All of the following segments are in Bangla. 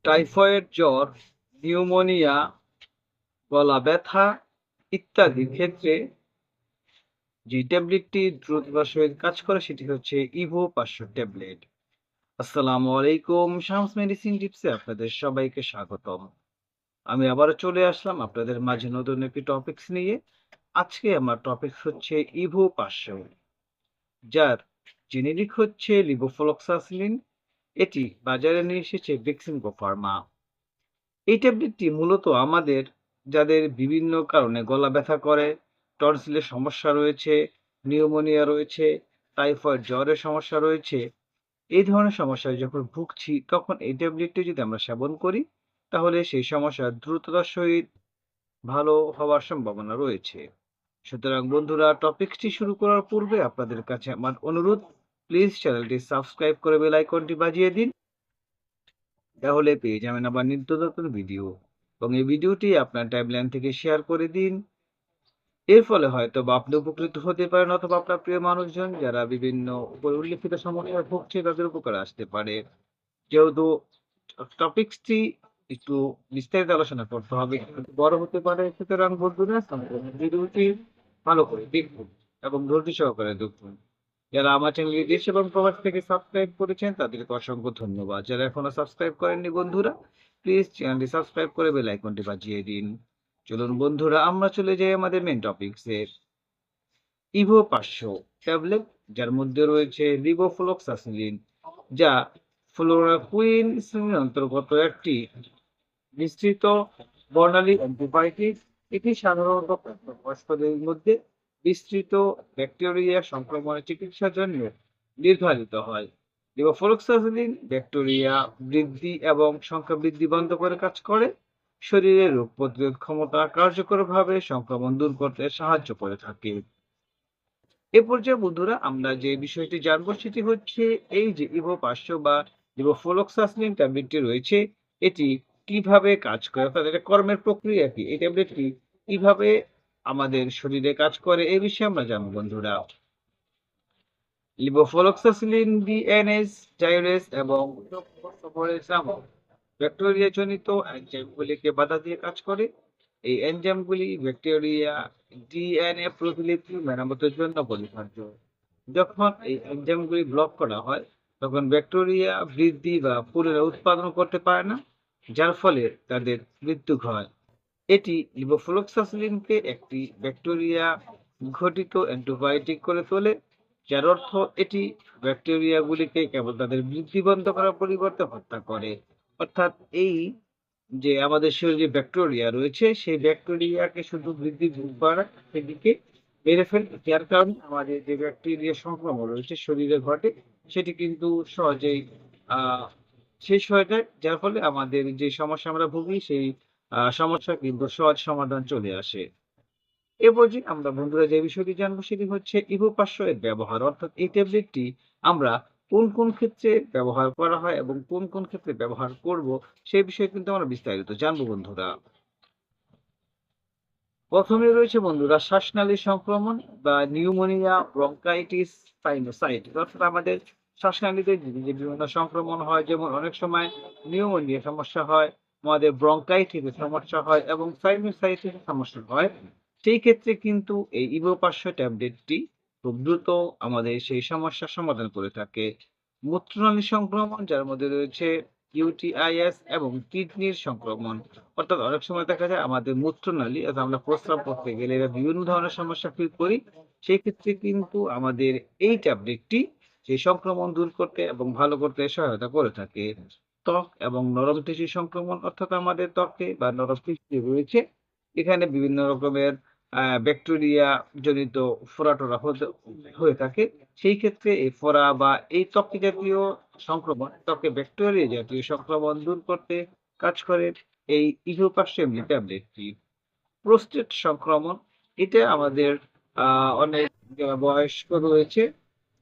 টাইফয়েড, জ্বর, নিউমোনিয়া, গলা ব্যথা ইত্যাদি ক্ষেত্রে যে ট্যাবলেটটি দ্রুততার সহিত কাজ করে সেটি হচ্ছে ইভো 500 ট্যাবলেট। আসসালামু আলাইকুম, শামস মেডিসিন টিপসে আপনাদের সবাইকে স্বাগতম। আমি আবারও চলে আসলাম আপনাদের মাঝে নতুন একটি টপিকস নিয়ে। আজকে আমার টপিক হচ্ছে ইভো 500, যার জেনেরিক হচ্ছে লিভোফ্লক্সাসিলিন। এটি বাজারে নিয়ে এসেছে বেক্সিমকো ফার্মা। এই ট্যাবলেটটি মূলত আমাদের যাদের বিভিন্ন কারণে গলা ব্যথা করে, টনসিলের সমস্যা রয়েছে, নিউমোনিয়া রয়েছে, টাইফয়েড জ্বরের সমস্যা রয়েছে, এই ধরনের সমস্যায় যখন ভুগছি তখন এই ট্যাবলেটটি যদি আমরা সেবন করি তাহলে সেই সমস্যা দ্রুততার সহিত ভালো হওয়ার সম্ভাবনা রয়েছে। সুতরাং বন্ধুরা, টপিকটি শুরু করার পূর্বে আপনাদের কাছে আমার অনুরোধ, প্লিজ চ্যানেলটি সাবস্ক্রাইব করে বেল আইকনটি বাজিয়ে দিন, তাহলে পেয়ে যাবেন আবার নিত্য নতুন ভিডিও। এবং এই ভিডিওটি আপনার টাইমলাইন থেকে শেয়ার করে দিন। এর ফলে হয়তো বা আপনি উপকৃত হতে পারেন, অথবা আপনার প্রিয় মানুষজন যারা বিভিন্ন উপরে উল্লেখিত সমস্যায় ভুগছে তাদের উপকারে আসতে পারে। যেহেতু টপিকসটি একটু বিস্তারিত আলোচনা করতে হবে, একটু বড় হতে পারে, সুতরাং বন্ধুরা সম্পূর্ণ ভিডিওটি ভালো করে দেখুন এবং ধৈর্য সহকারে দেখুন। যারা আমার চ্যানেলটি দেশ এবং প্রবাস থেকে সাবস্ক্রাইব করেছেন তাদেরকে অসংখ্য ধন্যবাদ। যারা এখনো সাবস্ক্রাইব করেননি বন্ধুরা, প্লিজ চ্যানেলটি সাবস্ক্রাইব করে বেল আইকনটি বাজিয়ে দিন। চলুন বন্ধুরা, আমরা চলে যাই আমাদের মেন টপিকসে। ইভো 500 ট্যাবলেট, যার মধ্যে রয়েছে লিভোফ্লক্সাসিলিন, যা ফ্লোরাকুইন শ্রেণীর অন্তর্গত একটি বিস্তৃত বর্ণালী অ্যান্টিবায়োটিক। এটি সাধারণত প্রাপ্তবয়স্কদের মধ্যে বিস্তৃত ব্যাকটেরিয়া সংক্রমণের চিকিৎসার জন্য নির্ধারিত হয়। লিভোফ্লক্সাসিলিন ব্যাকটেরিয়া বৃদ্ধি এবং সংখ্যা বৃদ্ধি বন্ধ করে কাজ করে, শরীরের রোগ প্রতিরোধ ক্ষমতা কার্যকরভাবে সংক্রমণ দূর করতে সাহায্য করে থাকে। এ পর্যায়ে বন্ধুরা, আমরা যে বিষয়টি জানবো সেটি হচ্ছে এই যে ইভো 500 বা লিভোফ্লক্সাসিলিন ট্যাবলেটটি রয়েছে, এটি কিভাবে কাজ করে, অর্থাৎ এটা কর্মের প্রক্রিয়া কি, এই ট্যাবলেটটি কিভাবে আমাদের শরীরে কাজ করে এই বিষয়ে আমরা জানবো বন্ধুরা। লিভোফ্লক্সাসিলিন বিএনএস, জাইরেস এবং ব্যাকটেরিয়া জনিত এনজাইমগুলিকে বাধা দিয়ে কাজ করে। এই এনজাইমগুলি ব্যাকটেরিয়া ডিএনএ প্রতিলিপি মেরামতের জন্য অপরিহার্য। যখন এই এনজাইমগুলি ব্লক করা হয় তখন ব্যাকটেরিয়া বৃদ্ধি বা পুনরায় উৎপাদন করতে পারে না, যার ফলে তাদের মৃত্যু হয়। এটি লিভোফ্লক্সাসিলিনকে একটি ব্যাকটেরিয়া ঘটিত অ্যান্টিবায়োটিক করে তোলে, যার অর্থ এটি ব্যাকটেরিয়াগুলিকে কেবল তাদের বৃদ্ধি বন্ধ করার পরিবর্তে হত্যা করে। অর্থাৎ এই যে আমাদের শরীরে ব্যাকটেরিয়া রয়েছে সেই ব্যাকটেরিয়াকে শুধু বৃদ্ধি করে না, সেদিকে মেরে ফেলে, যার কারণে আমাদের যে ব্যাকটেরিয়া সংক্রমণ রয়েছে শরীরে ঘটে সেটি কিন্তু সহজেই আহ শেষ হয়ে যায়, যার ফলে আমাদের যে সমস্যা আমরা ভুগি সেই সমস্যা কিন্তু সহজ সমাধান চলে আসে। এরপর যে আমরা বন্ধুরা যে বিষয়টি জানবো সেটি হচ্ছে ইভো 500 এর ব্যবহার, অর্থাৎ এই ট্যাবলেটটি আমরা কোন কোন ক্ষেত্রে ব্যবহার করা হয় এবং কোন কোন ক্ষেত্রে ব্যবহার করব সেই বিষয়ে কিন্তু আমরা বিস্তারিত জানবো বন্ধুরা। প্রথমে রয়েছে বন্ধুরা শ্বাসনালী সংক্রমণ বা নিউমোনিয়া, ব্রঙ্কাইটিস, সাইনোসাইটিস, অর্থাৎ আমাদের শ্বাসনালীতে যে বিভিন্ন সংক্রমণ হয়, যেমন অনেক সময় নিউমোনিয়া সমস্যা হয়, আমাদের ব্রঙ্কাইটিসের সমস্যা হয় এবং সাইনোসাইটিসের সমস্যা হয়। সেই ক্ষেত্রে কিন্তু এই ইভো 500 ট্যাবলেটটি খুব দ্রুত আমাদের সেই সমস্যার সমাধান করে থাকে। মূত্রনালী সংক্রমণ, যার মধ্যে রয়েছে ইউটিআইএস এবং কিডনির সংক্রমণ, অর্থাৎ অনেক সময় দেখা যায় আমাদের মূত্রনালী, অর্থাৎ আমরা প্রস্রাব করতে গেলে বা বিভিন্ন ধরনের সমস্যা ফিল করি, সেই ক্ষেত্রে কিন্তু আমাদের এই ট্যাবলেটটি সেই সংক্রমণ দূর করতে এবং ভালো করতে সহায়তা করে থাকে। ত্বক এবং নরম টিস্যু সংক্রমণ, অর্থাৎ আমাদের ত্বকে বা নরম টিস্যু রয়েছে, এখানে বিভিন্ন রকমের ব্যাকটেরিয়া জনিত ফোড়া-টোড়া হয়ে থাকে। সেই ক্ষেত্রে এই ফোড়া বা এই ত্বকে জাতীয় সংক্রমণ, ত্বকে ব্যাকটেরিয়া জাতীয় সংক্রমণ দূর করতে কাজ করে এই ইভো 500 এমজি ট্যাবলেটটি। প্রোস্টেট সংক্রমণ, এটা আমাদের অনেক বয়স্ক রয়েছে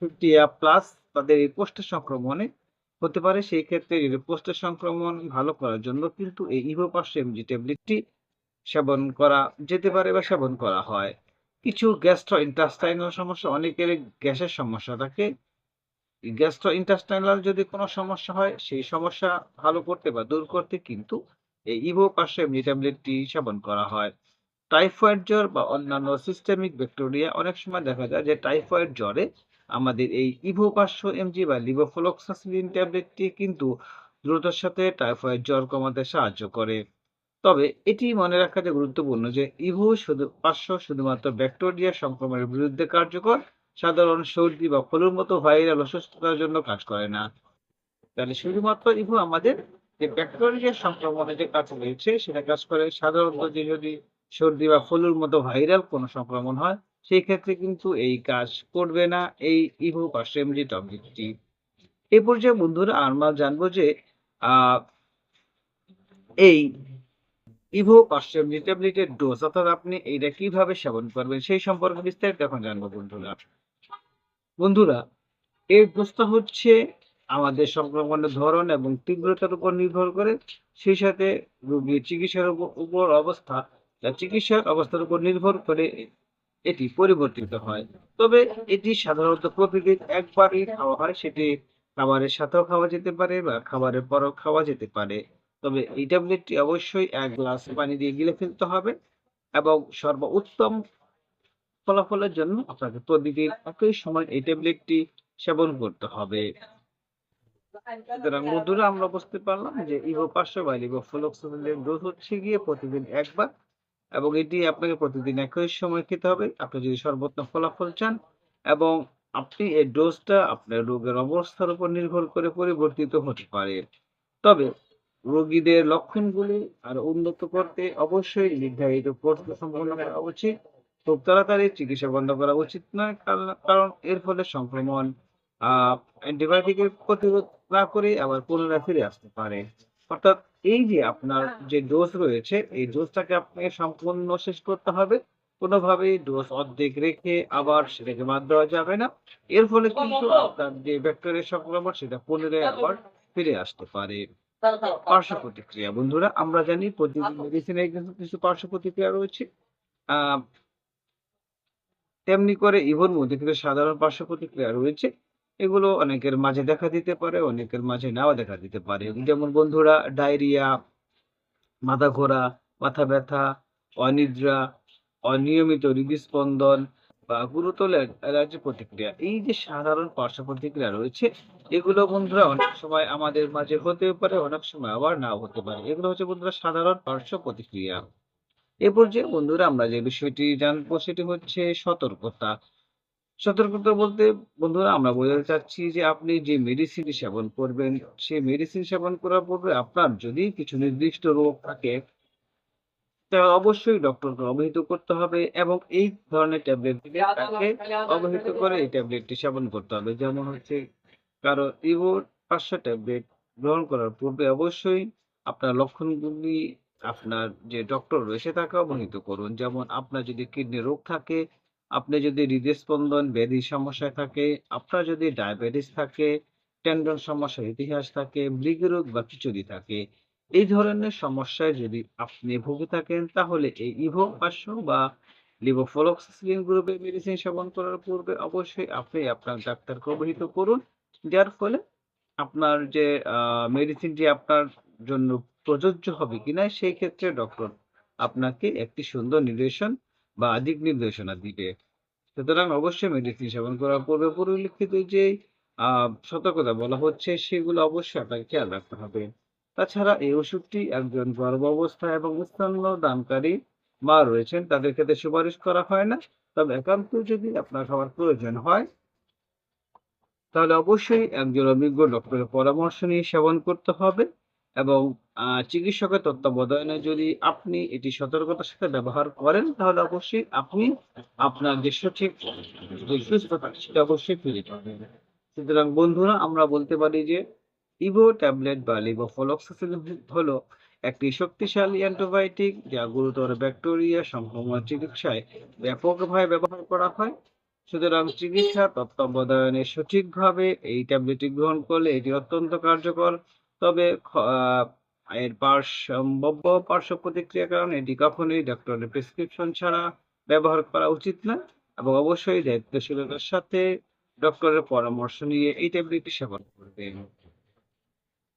50 প্লাস, তাদের এই প্রোস্টেট সংক্রমণে হতে পারে। সেই ক্ষেত্রে এই প্রোস্টেট সংক্রমণ ভালো করার জন্য কিন্তু এই ইভো 500 এমজি ট্যাবলেটটি সেবন করা যেতে পারে বা সেবন করা হয়। কিছু গ্যাস্ট্রোইন্টেস্টাইনাল সমস্যা, অনেকের গ্যাসের সমস্যা থাকে, গ্যাস্ট্রোইন্টেস্টাইনাল যদি কোনো সমস্যা হয় সেই সমস্যা ভালো করতে বা দূর করতে কিন্তু এই ইভোপাশো এমজি ট্যাবলেটটি সেবন করা হয়। টাইফয়েড জ্বর বা অন্যান্য সিস্টেমিক ব্যাকটেরিয়া অনেক সময় দেখা যায় যে টাইফয়েড জ্বরে আমাদের এই ইভোপাশো এমজি বা লিভোফ্লক্সাসিলিন ট্যাবলেটটি কিন্তু দ্রুততার সাথে টাইফয়েড জ্বর কমাতে সাহায্য করে। তবে এটি মনে রাখা যে গুরুত্বপূর্ণ যে পাঁচশো শুধুমাত্র ব্যাকটেরিয়া সংক্রমণের বিরুদ্ধে কার্যকর, সাধারণ সর্দি বা ফলুর মতো ভাইরাল অসুস্থতার জন্য কাজ করে না। তাহলে শুধুমাত্র ইভু আমাদের যে ব্যাকটেরিয়া সংক্রমণে যে কাজ রয়েছে সেটা কাজ করে। সাধারণত যে যদি সর্দি বা ফলুর মতো ভাইরাল কোনো সংক্রমণ হয় সেই ক্ষেত্রে কিন্তু এই কাজ করবে না এই ইভু পাঁচশো এমজি টনিকটি। এ পর্যায়ে বন্ধুরা আমরা জানবো যে আহ এই ইভো ৫০০ মিলি ট্যাবলেটের ডোজ অর্থাৎ আপনি এইটা কিভাবে সেবন করবেন সেই সম্পর্কে বিস্তারিত এখন জানবো বন্ধুরা। বন্ধুরা এর ডোজটা হচ্ছে আমাদের সংক্রমণের ধরন এবং তীব্রতার উপর নির্ভর করে। সেই সাথে রোগীর চিকিৎসার উপর অবস্থা চিকিৎসার অবস্থার উপর নির্ভর করে এটি পরিবর্তিত হয়। তবে এটি সাধারণত প্রতিদিন একবারই খাওয়া হয়। সেটি খাবারের সাথেও খাওয়া যেতে পারে বা খাবারের পরেও খাওয়া যেতে পারে। তবে এই ট্যাবলেটটি অবশ্যই ১ গ্লাস পানি দিয়ে গিলে ফেলতে হবে এবং সর্বোত্তম ফলাফলের জন্য আপনাকে প্রতিদিন একই সময় এই ট্যাবলেটটি সেবন করতে হবে। সুতরাং বন্ধুরা আমরা বুঝতে পারলাম যে ইভো ৫০০ বা লিভোফ্লক্সাসিলের ডোজ হচ্ছে গিয়ে প্রতিদিন একবার এবং এটি আপনাকে প্রতিদিন একই সময় খেতে হবে আপনি যদি সর্বোত্তম ফলাফল চান এবং আপনি এই ডোজটা আপনার রোগের অবস্থার উপর নির্ভর করে পরিবর্তিত হতে পারে। তবে রোগীদের লক্ষণগুলি আরো উন্নত করতে অবশ্যই নির্ধারিত কোর্স সম্পন্ন করা উচিত। খুব তাড়াতাড়ি চিকিৎসা বন্ধ করা উচিত নয়। কারণ এর ফলে সংক্রমণ অ্যান্টিবায়োটিকের প্রতিরোধ না করে আবার পুনরায় ফিরে আসতে পারে। অর্থাৎ এই যে আপনার যে ডোজ রয়েছে এই ডোজটাকে আপনাকে সম্পূর্ণ শেষ করতে হবে। কোনোভাবেই ডোজ অর্ধেক রেখে আবার সেটাকে বাদ দেওয়া যাবে না। এর ফলে কিন্তু আপনার যে ব্যাকটেরিয়া সংক্রমণ সেটা পুনরায় আবার ফিরে আসতে পারে। পার্শ্ব প্রতিক্রিয়া বন্ধুরা আমরা জানি প্রতিটি মেডিসিনের কিছু কিছু পার্শ্ব প্রতিক্রিয়া রয়েছে। আহ তেমনি করে ইভোর মধ্যে কিছু সাধারণ পার্শ্ব প্রতিক্রিয়া রয়েছে। এগুলো অনেকের মাঝে দেখা দিতে পারে, অনেকের মাঝে নাও দেখা দিতে পারে। যেমন বন্ধুরা ডায়রিয়া, মাথা ঘোরা, মাথা ব্যথা, অনিদ্রা, অনিয়মিত হৃদস্পন্দন বা গুরুতর অ্যালার্জি প্রতিক্রিয়া। এই যে সাধারণ পার্শ্ব প্রতিক্রিয়া রয়েছে, এগুলো বন্ধুরা অনেক সময় আমাদের মাঝে হতেও পারে, অনেক সময় আবার নাও হতে পারে। এগুলো হচ্ছে বন্ধুরা সাধারণ পার্শ্ব প্রতিক্রিয়া। এ পর্যায়ে বন্ধুরা আমরা যে বিষয়টি জানবো সেটি হচ্ছে সতর্কতা। সতর্কতা বলতে বন্ধুরা আমরা বোঝাতে চাচ্ছি যে আপনি যে মেডিসিন সেবন করবেন, সেই মেডিসিন সেবন করার পূর্বে আপনার যদি কিছু নির্দিষ্ট রোগ থাকে তাহলে অবশ্যই ডক্টরকে অবহিত করতে হবে এবং এই ধরনের ট্যাবলেট দিলে তাকে অবহিত করে এই ট্যাবলেটটি সেবন করতে হবে। যেমন হচ্ছে কারো ইভোর ৫০০ ট্যাবলেট গ্রহণ করার পূর্বে অবশ্যই আপনার লক্ষণগুলি আপনার যে ডক্টর রয়েছে তাকে অবহিত করুন। যেমন আপনার যদি কিডনি রোগ থাকে, আপনি যদি হৃদস্পন্দন ব্যাধির সমস্যায় থাকে, আপনার যদি ডায়াবেটিস থাকে, টেন্ডন সমস্যার ইতিহাস থাকে, মৃগী রোগ বা খিচুড়ি থাকে। এই ধরনের সমস্যায় যদি আপনি ভুগে থাকেন তাহলে এই ইভো ৫০০ বা লিভোফ্লক্সাসিলিন গ্রুপের মেডিসিন সেবন করার পূর্বে অবশ্যই আপনি আপনার ডাক্তারকে অবহিত করুন। যার ফলে আপনার যে মেডিসিনটি আপনার জন্য প্রযোজ্য হবে কিনা সেই ক্ষেত্রে ডক্টর আপনাকে একটি সুন্দর নির্দেশন বা দিক নির্দেশনা দিবে। সুতরাং অবশ্যই মেডিসিন সেবন করার পূর্বে পরিলক্ষিত যে সতর্কতা বলা হচ্ছে সেগুলো অবশ্যই আপনাকে খেয়াল রাখতে হবে। তাছাড়া এই ওষুধটি একজন গর্ভাবস্থায় এবং স্তন্যদানকারী মা রয়েছেন তাদের ক্ষেত্রে সুপারিশ করা হয় না। তবে একান্ত যদি আপনার খাবার প্রয়োজন হয় তাহলে অবশ্যই একজন অভিজ্ঞ ডক্টরের পরামর্শ নিয়ে সেবন করতে হবে এবং চিকিৎসকের তত্ত্বাবধানে যদি আপনি এটি সতর্কতার সাথে ব্যবহার করেন তাহলে অবশ্যই আপনি আপনার যে সঠিক যে সুস্থতা সেটা অবশ্যই ফিরে পাবেন। সুতরাং বন্ধুরা আমরা বলতে পারি যে ইভো ট্যাবলেট বা লিভোফ্লক্সাসিলিন হলো একটি শক্তিশালী অ্যান্টিবায়োটিক যা গুরুতর ব্যাকটেরিয়া সংক্রমণ চিকিৎসায় ব্যাপকভাবে ব্যবহার করা হয়। সুতরাং চিকিৎসা তত্ত্বাবধানে সঠিকভাবে এই ট্যাবলেটটি গ্রহণ করলে এটি অত্যন্ত কার্যকর। তবে এর সম্ভাব্য পার্শ্ব প্রতিক্রিয়ার কারণে এটি কখনোই ডক্টরের প্রেসক্রিপশন ছাড়া ব্যবহার করা উচিত না এবং অবশ্যই দায়িত্বশীলতার সাথে ডক্টরের পরামর্শ নিয়ে এই ট্যাবলেটটি সেবন করবেন।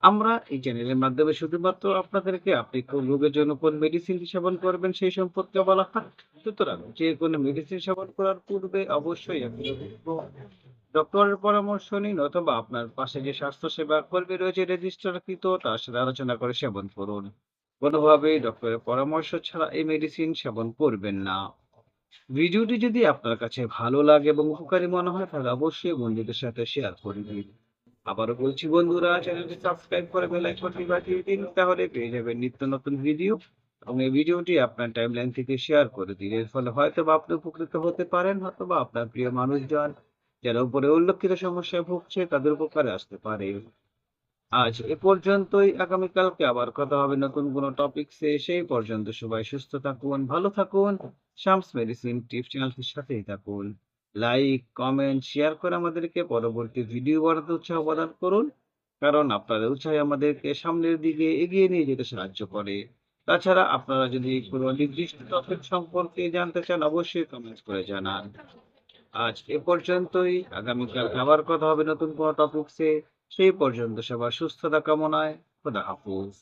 আমরা এই চ্যানেলের মাধ্যমে শুধুমাত্র আপনাদেরকে আপনি কোন রোগের জন্য কোন মেডিসিন সেবন করবেন সেই সম্পর্কে বলা হয়। সুতরাং যে কোনো মেডিসিন সেবন করার পূর্বে অবশ্যই আপনি ডক্টরের পরামর্শ নিন, অথবা আপনার পাশে যে স্বাস্থ্যসেবা কর্মী রয়েছে রেজিস্টারকৃত তার সাথে আলোচনা করে সেবন করুন। কোনোভাবেই ডক্টরের পরামর্শ ছাড়া এই মেডিসিন সেবন করবেন না। ভিডিওটি যদি আপনার কাছে ভালো লাগে এবং উপকারী মনে হয় তাহলে অবশ্যই বন্ধুদের সাথে শেয়ার করে দিন। আবারও বলছি বন্ধুরা, চ্যানেলটি সাবস্ক্রাইব করে বেল আইকনটি বাজিয়ে দিন, তাহলে পেয়ে যাবেন নিত্য নতুন ভিডিও। এবং এই ভিডিওটি আপনার টাইমলাইন থেকে শেয়ার করে দিন, এর ফলে হয়তো বা আপনি উপকৃত হতে পারেন, অথবা আপনার প্রিয় মানুষজন যারা উপরে উল্লেখিত সমস্যায় ভুগছে তাদের উপকারে আসতে পারে। আজ এ পর্যন্তই, আগামীকালকে আবার কথা হবে নতুন কোনো টপিকসে। সেই পর্যন্ত সবাই সুস্থ থাকুন, ভালো থাকুন। শামস মেডিসিন টিপস চ্যানেলটির সাথেই থাকুন। লাইক, কমেন্ট, শেয়ার করে আমাদেরকে পরবর্তী ভিডিও বানাতে উৎসাহ প্রদান করুন, কারণ আপনাদের উৎসাহ আমাদেরকে সামনের দিকে এগিয়ে নিয়ে যেতে সাহায্য করে। তাছাড়া আপনারা যদি কোনো নির্দিষ্ট টপিক সম্পর্কে জানতে চান অবশ্যই কমেন্ট করে জানান। আজ এ পর্যন্তই, আগামীকাল আবার কথা হবে নতুন কোনো টপিকসে। সেই পর্যন্ত সবার সুস্থতা কামনায় খোদা হাফেজ।